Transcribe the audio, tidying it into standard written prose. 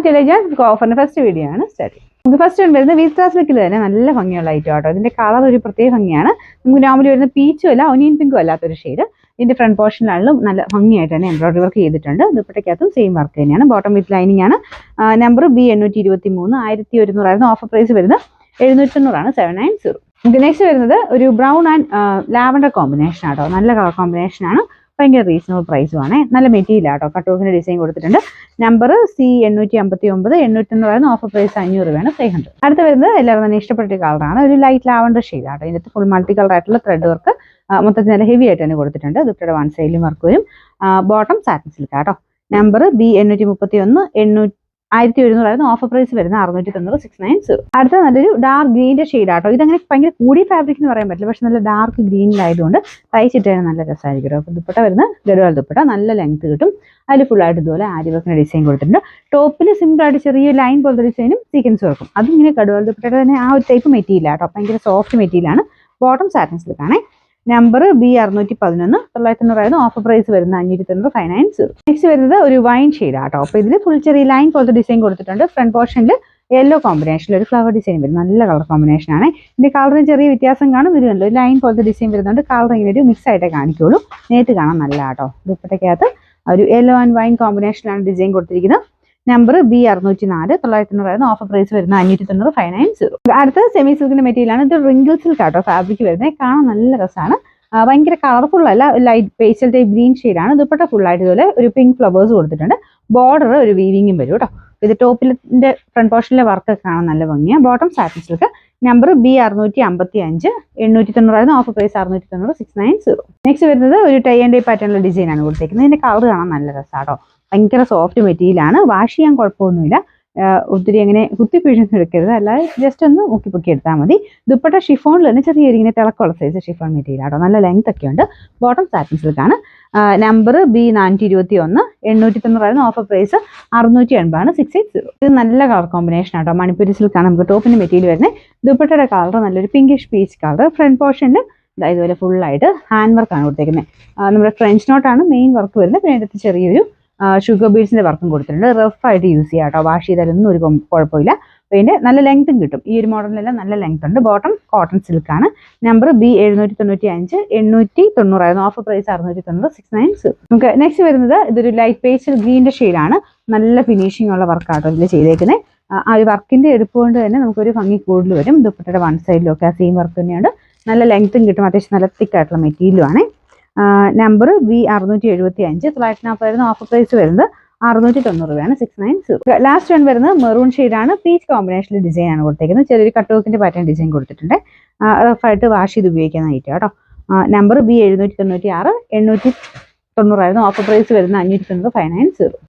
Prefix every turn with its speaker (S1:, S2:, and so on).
S1: നമുക്ക് ഓഫറിന്റെ first video ആണ് start ചെയ്യുന്നത്. നമുക്ക് ഫസ്റ്റ് വരുന്നത് വിസ്താ സിൽക്കിൽ തന്നെ നല്ല ഭംഗിയുള്ള ഐറ്റം ആട്ടോ. ഇതിന്റെ കളർ ഒരു പ്രത്യേക ഭംഗിയാണ്. നമുക്ക് നോർമലി വരുന്ന പീച്ചും അല്ല ഒനിയൻ പിങ്കും അല്ലാത്തൊരു ഷെയ്ഡ്. ഇതിന്റെ ഫ്രണ്ട് പോർഷനിലാണെങ്കിലും നല്ല ഭംഗിയായിട്ട് തന്നെ എംബ്രോയിഡറി വർക്ക് ചെയ്തിട്ടുണ്ട്. ദുപ്പട്ടയ്ക്കകത്തും സെയിം വർക്ക് തന്നെയാണ്. ബോട്ടം വിത്ത് ലൈനിങ് ആണ്. നമ്പർ B823 1100 ഓഫർ പ്രൈസ് വരുന്നത് 790 790. നമുക്ക് നെക്സ്റ്റ് വരുന്നത് ഒരു ബ്രൗൺ ആൻഡ് ലാവൻഡർ കോമ്പിനേഷൻ ആട്ടോ. നല്ല കളർ കോമ്പിനേഷൻ ആണ്. ഭയങ്കര റീസണബിൾ പ്രൈസുമാണ്. നല്ല മെറ്റീരിയൽ ആട്ടോ. കട്ടോക്കിന്റെ ഡിസൈൻ കൊടുത്തിട്ടുണ്ട്. നമ്പർ C859 800 ഓഫർ പ്രൈസ് 500 രൂപയാണ് 500. അടുത്ത് വരുന്നത് എല്ലാവരും തന്നെ ഇഷ്ടപ്പെട്ട കളറാണ്. ഒരു ലൈറ്റ് ലാവൻഡർ ഷെയ്ഡ് ആട്ടോ. ഇതിനകത്ത് ഫുൾ മൾട്ടി കളർ ആയിട്ടുള്ള ത്രെഡ് വർക്ക് മൊത്തത്തിൽ നല്ല ഹെവി ആയിട്ട് തന്നെ കൊടുത്തിട്ടുണ്ട്. ദുപ്പട്ടയുടെ വൺ സൈഡിലും വർക്ക് വരും. ബോട്ടം സാറ്റിൻ സിൽക്ക് ആട്ടോ. നമ്പർ B831 1100 ഓഫർ പ്രൈസ് വരുന്ന 690 690. അടുത്ത നല്ലൊരു ഡാർക്ക് ഗ്രീൻ്റെ ഷെയ്ഡ് ആട്ടോ. ഇതങ്ങനെ ഭയങ്കര കൂടിയ ഫാബ്രിക് എന്ന് പറയാൻ പറ്റില്ല. പക്ഷെ നല്ല ഡാർക്ക് ഗ്രീനിലായതുകൊണ്ട് തയ്ച്ചിട്ടാണ് നല്ല രസമായിരിക്കും. അപ്പോൾ ദുപ്പട്ട വരുന്ന ഗഡ്വാൾ ദുപ്പട്ട നല്ല ലെങ്ത് കിട്ടും. അതിൽ ഫുള്ളായിട്ട് ഇതുപോലെ ആരി വർക്കിന്റെ ഡിസൈൻ കൊടുത്തിട്ടുണ്ട്. ടോപ്പിൽ സിമ്പിൾ ആയിട്ട് ചെറിയ ലൈൻ പോലത്തെ ഡിസൈനും സീക്വൻസ് വർക്കും. അതിങ്ങനെ ഗഡ്വാൾ ദുപ്പട്ടയുടെ തന്നെ ആ ഒരു ടൈപ്പ് മെറ്റീരിയൽ ആട്ടോ. ഭയങ്കര സോഫ്റ്റ് മെറ്റീരിയലാണ്. ബോട്ടം സാറ്റിൻ സിൽക്കാണ്. നമ്പർ B611 900 ഓഫർ പ്രൈസ് വരുന്ന 590 590. നെക്സ്റ്റ് വരുന്നത് ഒരു വൈൻ ഷെയ്ഡ് ആട്ടോ. അപ്പോൾ ഇതിൽ ഫുൾ ചെറിയ ലൈൻ പോലത്തെ ഡിസൈൻ കൊടുത്തിട്ടുണ്ട്. ഫ്രണ്ട് പോർഷനിൽ യെല്ലോ കോമ്പിനേഷനിൽ ഒരു ഫ്ലവർ ഡിസൈൻ വരും. നല്ല കളർ കോമ്പിനേഷൻ ആണ്. ഇതിന്റെ കളറിന് ചെറിയ വ്യത്യാസം കാണും. ഇതിലുണ്ട് ഒരു ലൈൻ പോലത്തെ ഡിസൈൻ വരുന്നുണ്ട്. കളർ ഇങ്ങനെ ഒരു മിക്സ് ആയിട്ടേ കാണിക്കുള്ളൂ. നേരിട്ട് കാണാൻ നല്ല ആട്ടോ. ദുപ്പട്ടയ്ക്കകത്ത് ഒരു യെല്ലോ ആൻഡ് വൈൻ കോമ്പിനേഷനിലാണ് ഡിസൈൻ കൊടുത്തിരിക്കുന്നത്. നമ്പർ B604 900 ഓഫർ പ്രൈസ് വരുന്ന 590 590. അടുത്ത സെമി സിൽക്കിന്റെ മെറ്റീരിയൽ ആണ്. ഇത് റിങ്കിൾ സിൽക്ക് ആട്ടോ ഫാബ്രിക് വരുന്നത്. കാണാൻ നല്ല രസമാണ്. ഭയങ്കര കളർഫുൾ അല്ല. ലൈറ്റ് പേസ്റ്റൽ ടൈപ്പ് ഗ്രീൻ ഷെയ്ഡാണ്. ദുപ്പട്ട ഫുൾ ആയിട്ട് ഇതുപോലെ ഒരു പിങ്ക് ഫ്ലവേഴ്സ് കൊടുത്തിട്ടുണ്ട്. ബോർഡർ ഒരു വീവിങ്ങും വരും കേട്ടോ. ഇത് ടോപ്പിന്റെ ഫ്രണ്ട് പോർഷനിലെ വർക്ക് കാണാൻ നല്ല ഭംഗിയാണ്. Bottom satin silk. Number B655 890 offer price 690 690. Next വരുന്നത് ഒരു ടൈ ആൻഡ് ഡൈ പാറ്റേണിലുള്ള ഡിസൈൻ ആണ് കൊടുത്തേക്കുന്നത്. ഇതിന്റെ കളർ കാണാൻ നല്ല രസമാട്ടോ. ഭയങ്കര സോഫ്റ്റ് മെറ്റീരിയലാണ്. വാഷ് ചെയ്യാൻ കുഴപ്പമൊന്നുമില്ല. ഒത്തിരി അങ്ങനെ കുത്തിപ്പിഴിഞ്ഞൊന്നും എടുക്കരുത്. അല്ലാതെ ജസ്റ്റ് ഒന്ന് മുക്കിപ്പൊക്കി എടുത്താൽ മതി. ദുപ്പട്ട ഷിഫോണിൽ തന്നെ ചെറിയ ഇങ്ങനെ തിളക്കമുള്ള സൈസ് ഷിഫോൺ മെറ്റീരിയൽ ആട്ടോ. നല്ല ലെങ്ത് ഒക്കെ ഉണ്ട്. ബോട്ടം സാറ്റിൻ സിൽക്കാണ്. Number B421 890 offer price 680 680. ഇത് നല്ല കളർ കോമ്പിനേഷൻ ആട്ടോ. മണിപ്പൂരി സിൽക്കാണ് നമുക്ക് ടോപ്പിന്റെ മെറ്റീരിയൽ വരുന്നത്. ദുപ്പട്ടയുടെ കളർ നല്ലൊരു പിങ്കിഷ് പീച്ച് കളർ. ഫ്രണ്ട് പോർഷനിൽ ഇതുപോലെ ഫുള്ളായിട്ട് ഹാൻഡ് വർക്കാണ് കൊടുത്തേക്കുന്നത്. നമ്മുടെ ഫ്രഞ്ച് നോട്ടാണ് മെയിൻ വർക്ക് വരുന്നത്. പിന്നെ അതിനകത്ത് ചെറിയൊരു ഷുഗർ ബീഡ്സിന്റെ വർക്കും കൊടുത്തിട്ടുണ്ട്. റഫ് ആയിട്ട് യൂസ് ചെയ്യാം കേട്ടോ. വാഷ് ചെയ്താലൊന്നും ഒരു കുഴപ്പമില്ല. പിന്നെ നല്ല ലെങ്ത്തും കിട്ടും. ഈ ഒരു മോഡലിലെല്ലാം നല്ല ലെങ്ത് ഉണ്ട്. ബോട്ടം കോട്ടൺ സിൽക്കാണ്. Number B795 890 offer price 690 690. നമുക്ക് നെക്സ്റ്റ് വരുന്നത് ഇതൊരു ലൈറ്റ് പേസ്റ്റൽ ഗ്രീൻ്റെ ഷെയ്ഡാണ്. നല്ല ഫിനിഷിംഗ് ഉള്ള വർക്കാട്ടോ ഇതിൽ ചെയ്തേക്കുന്നത്. ആ ഒരു വർക്കിന്റെ എടുപ്പ് കൊണ്ട് തന്നെ നമുക്കൊരു ഭംഗി കൂടുതൽ വരും. ദുപ്പട്ടയുടെ വൺ സൈഡിലൊക്കെ ആ സെയിം വർക്ക് തന്നെയുണ്ട്. നല്ല ലെങ്ത്തും കിട്ടും. അത്യാവശ്യം നല്ല തിക്കായിട്ടുള്ള മെറ്റീരിയലുമാണ്. നമ്പർ B675 940 ഓഫർ പ്രൈസ് വരുന്നത് 690 രൂപയാണ് 690. ലാസ്റ്റ് വൺ വരുന്നത് മെറൂൺ ഷെയ്ഡാണ്. പീച്ച് കോമ്പിനേഷനിൽ ഡിസൈൻ ആണ് കൊടുത്തേക്കുന്നത്. ചെറിയൊരു കട്ടോക്കിന്റെ പാറ്റേൺ ഡിസൈൻ കൊടുത്തിട്ടുണ്ട്. റഫായിട്ട് വാഷ് ചെയ്ത് ഉപയോഗിക്കുന്ന ഐറ്റം കേട്ടോ. നമ്പർ B796 890 ഓഫർ പ്രൈസ് വരുന്ന 590 590.